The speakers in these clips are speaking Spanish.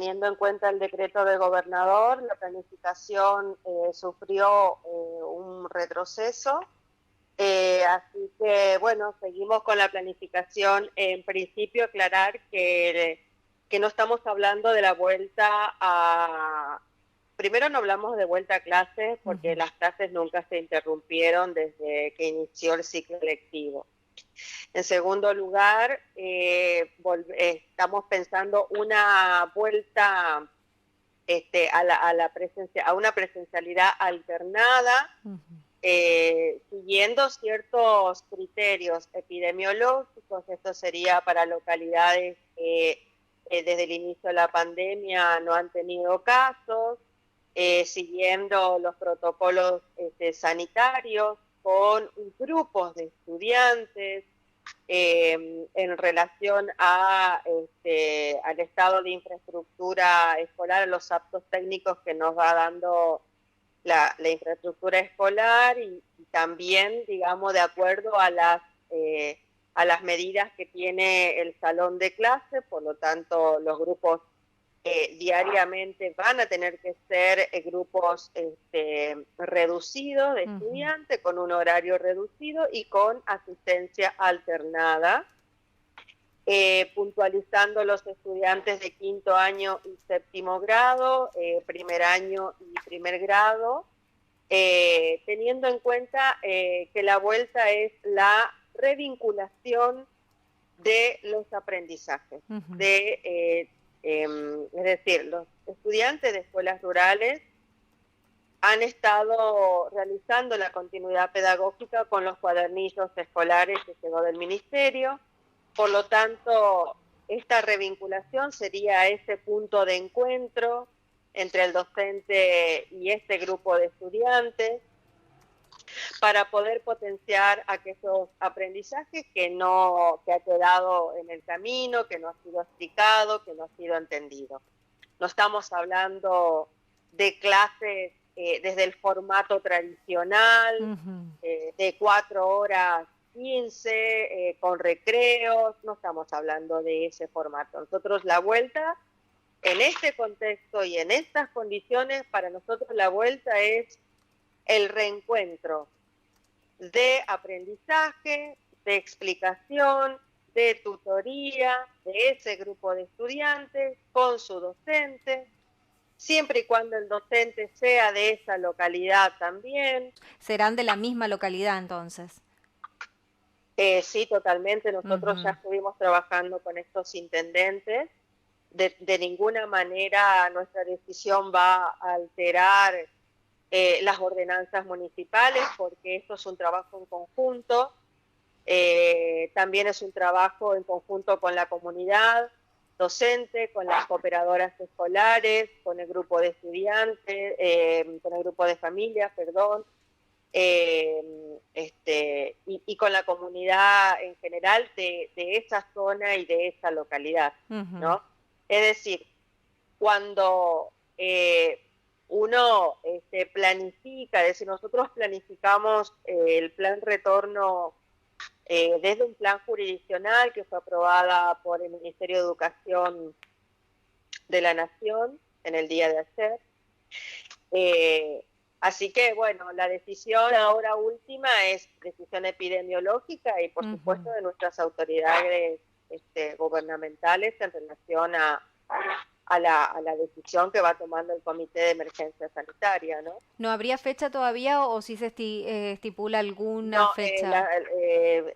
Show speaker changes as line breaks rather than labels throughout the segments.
teniendo en cuenta el decreto del gobernador, la planificación sufrió un retroceso. Así que, bueno, seguimos con la planificación. En principio, aclarar que no estamos hablando de la vuelta a... Primero no hablamos de vuelta a clases porque las clases nunca se interrumpieron desde que inició el ciclo lectivo. En segundo lugar, estamos pensando una vuelta a una presencialidad alternada, siguiendo ciertos criterios epidemiológicos. Esto sería para localidades que desde el inicio de la pandemia no han tenido casos, siguiendo los protocolos sanitarios, con grupos de estudiantes, en relación al estado de infraestructura escolar, a los aptos técnicos que nos va dando la infraestructura escolar, y también, digamos, de acuerdo a las medidas que tiene el salón de clase. Por lo tanto, los grupos diariamente van a tener que ser grupos reducidos de estudiantes, con un horario reducido y con asistencia alternada, puntualizando los estudiantes de quinto año y séptimo grado, primer año y primer grado, teniendo en cuenta que la vuelta es la revinculación de los aprendizajes, es decir, los estudiantes de escuelas rurales han estado realizando la continuidad pedagógica con los cuadernillos escolares que llegó del ministerio. Por lo tanto, esta revinculación sería ese punto de encuentro entre el docente y este grupo de estudiantes, para poder potenciar aquellos aprendizajes que ha quedado en el camino, que no ha sido explicado, que no ha sido entendido. No estamos hablando de clases desde el formato tradicional, de 4 horas 15, con recreos. No estamos hablando de ese formato. Nosotros la vuelta, en este contexto y en estas condiciones, para nosotros la vuelta es el reencuentro de aprendizaje, de explicación, de tutoría de ese grupo de estudiantes con su docente, siempre y cuando el docente sea de esa localidad también.
¿Serán de la misma localidad entonces?
Sí, totalmente. Nosotros ya estuvimos trabajando con estos intendentes. De ninguna manera nuestra decisión va a alterar las ordenanzas municipales, porque esto es un trabajo en conjunto. También es un trabajo en conjunto con la comunidad docente, con las cooperadoras escolares, con el grupo de estudiantes, con el grupo de familias, perdón, y con la comunidad en general de esa zona y de esa localidad, ¿no? Es decir, cuando uno planifica, es decir, nosotros planificamos el plan retorno desde un plan jurisdiccional que fue aprobada por el Ministerio de Educación de la Nación en el día de ayer. Así que, bueno, la decisión ahora última es decisión epidemiológica y, por supuesto, de nuestras autoridades gubernamentales en relación a la decisión que va tomando el Comité de Emergencia Sanitaria, ¿no?
¿No habría fecha todavía o si se estipula alguna
No,
fecha?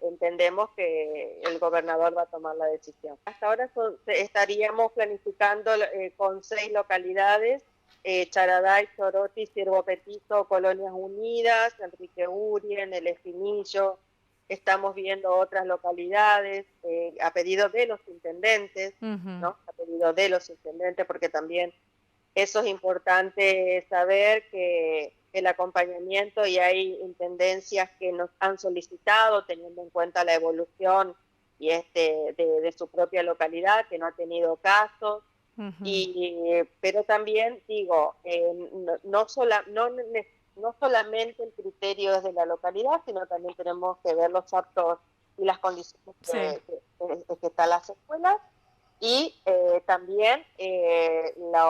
entendemos que el gobernador va a tomar la decisión. Hasta ahora estaríamos planificando con 6 localidades: Charaday, Choroti, Ciervo Petizo, Colonias Unidas, Enrique Urien, El Espinillo. Estamos viendo otras localidades a pedido de los intendentes, ¿no? A pedido de los intendentes, porque también eso es importante saber, que el acompañamiento, y hay intendencias que nos han solicitado, teniendo en cuenta la evolución y de su propia localidad, que no ha tenido casos. Pero también digo, no solamente el criterio es de la localidad, sino también tenemos que ver los aptos y las condiciones que están las escuelas, y también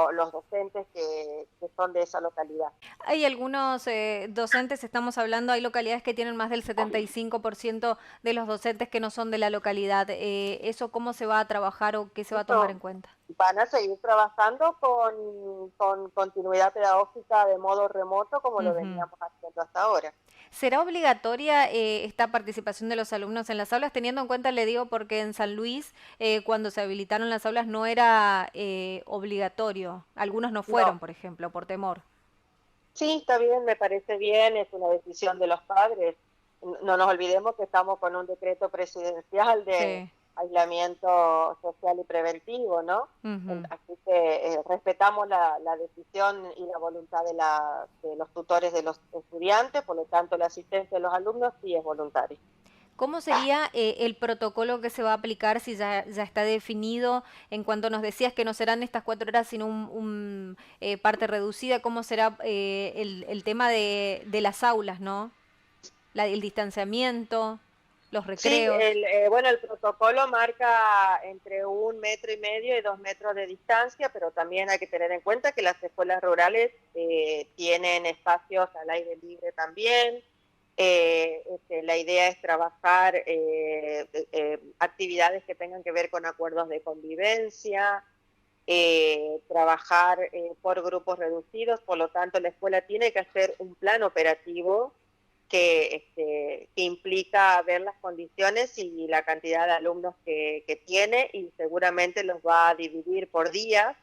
los docentes que son de esa localidad.
Hay algunos docentes, estamos hablando, hay localidades que tienen más del 75% de los docentes que no son de la localidad. ¿Eso cómo se va a trabajar o qué se va a tomar en
Eso
cuenta?
van a seguir trabajando con continuidad pedagógica de modo remoto como lo
Ujú.
veníamos haciendo hasta ahora.
¿Será obligatoria esta participación de los alumnos en las aulas? Teniendo en cuenta, le digo, porque en San Luis, cuando se habilitaron las aulas, no era obligatorio. Algunos no fueron,
No,
por ejemplo, por temor.
sí, está bien, me parece bien, es una decisión de los padres. No nos olvidemos que estamos con un decreto presidencial de
Sí.
aislamiento social y preventivo, ¿no?
Ujú.
Así que respetamos la decisión y la voluntad de los tutores de los estudiantes, por lo tanto la asistencia de los alumnos sí es voluntaria.
¿Cómo sería el protocolo que se va a aplicar si ya está definido en cuanto nos decías que no serán estas 4 horas sino parte reducida? ¿Cómo será el tema de las aulas, ¿no? El distanciamiento, los
Sí,
recreos.
bueno, el protocolo marca entre 1,5 metros y 2 metros de distancia, pero también hay que tener en cuenta que las escuelas rurales tienen espacios al aire libre también. La idea es trabajar actividades que tengan que ver con acuerdos de convivencia, trabajar por grupos reducidos, por lo tanto la escuela tiene que hacer un plan operativo que implica ver las condiciones y la cantidad de alumnos que tiene y seguramente los va a dividir por días.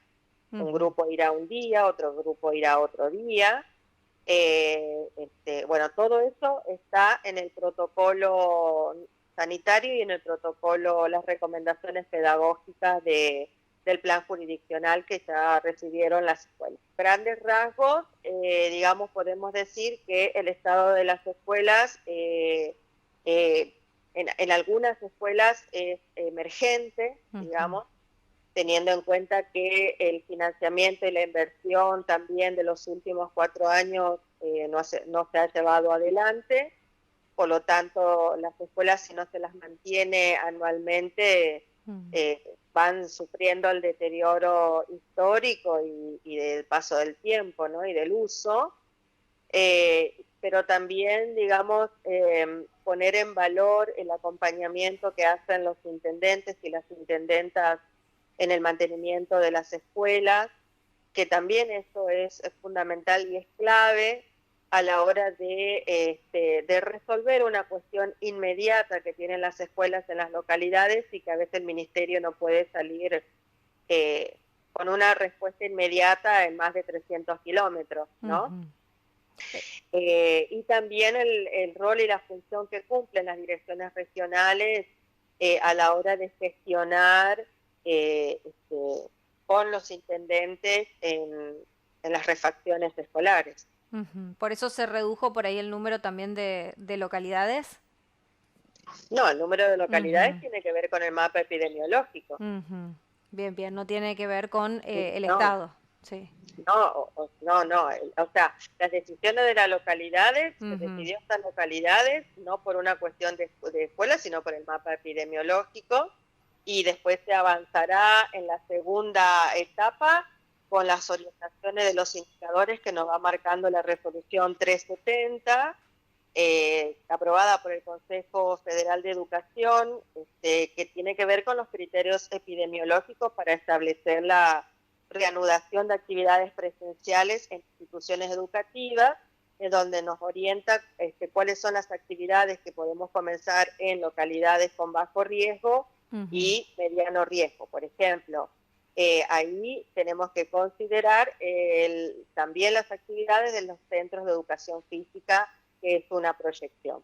Un
Ujú.
grupo irá un día, otro grupo irá otro día. Bueno, todo eso está en el protocolo sanitario y en el protocolo, las recomendaciones pedagógicas del plan jurisdiccional que ya recibieron las escuelas. Grandes rasgos, digamos, podemos decir que el estado de las escuelas, en algunas escuelas es emergente,
Ujú.
digamos, teniendo en cuenta que el financiamiento y la inversión también de los últimos 4 años no se ha llevado adelante. Por lo tanto, las escuelas, si no se las mantiene anualmente,
Mm.
van sufriendo el deterioro histórico y del paso del tiempo, ¿no? Y del uso. Pero también, digamos, poner en valor el acompañamiento que hacen los intendentes y las intendentas en el mantenimiento de las escuelas, que también eso es fundamental y es clave a la hora de resolver una cuestión inmediata que tienen las escuelas en las localidades y que a veces el ministerio no puede salir eh, con una respuesta inmediata en más de 300 kilómetros, ¿no?
Ujú. Eh,
Y también el rol y la función que cumplen las direcciones regionales a la hora de gestionar con los intendentes en las refacciones escolares.
Ujú. Por eso se redujo por ahí el número también de localidades.
No, el número de localidades
Ujú.
tiene que ver con el mapa epidemiológico.
Ujú. Bien, bien, no tiene que ver con el
No,
Estado. Sí.
no, o sea, las decisiones de las localidades, se
Ujú.
decidió estas localidades no por una cuestión de escuela, sino por el mapa epidemiológico, y después se avanzará en la segunda etapa con las orientaciones de los indicadores que nos va marcando la resolución 370, aprobada por el Consejo Federal de Educación, que tiene que ver con los criterios epidemiológicos para establecer la reanudación de actividades presenciales en instituciones educativas, donde nos orienta cuáles son las actividades que podemos comenzar en localidades con bajo riesgo
Ujú.
y mediano riesgo. Por ejemplo, ahí tenemos que considerar también las actividades de los centros de educación física, que es una proyección.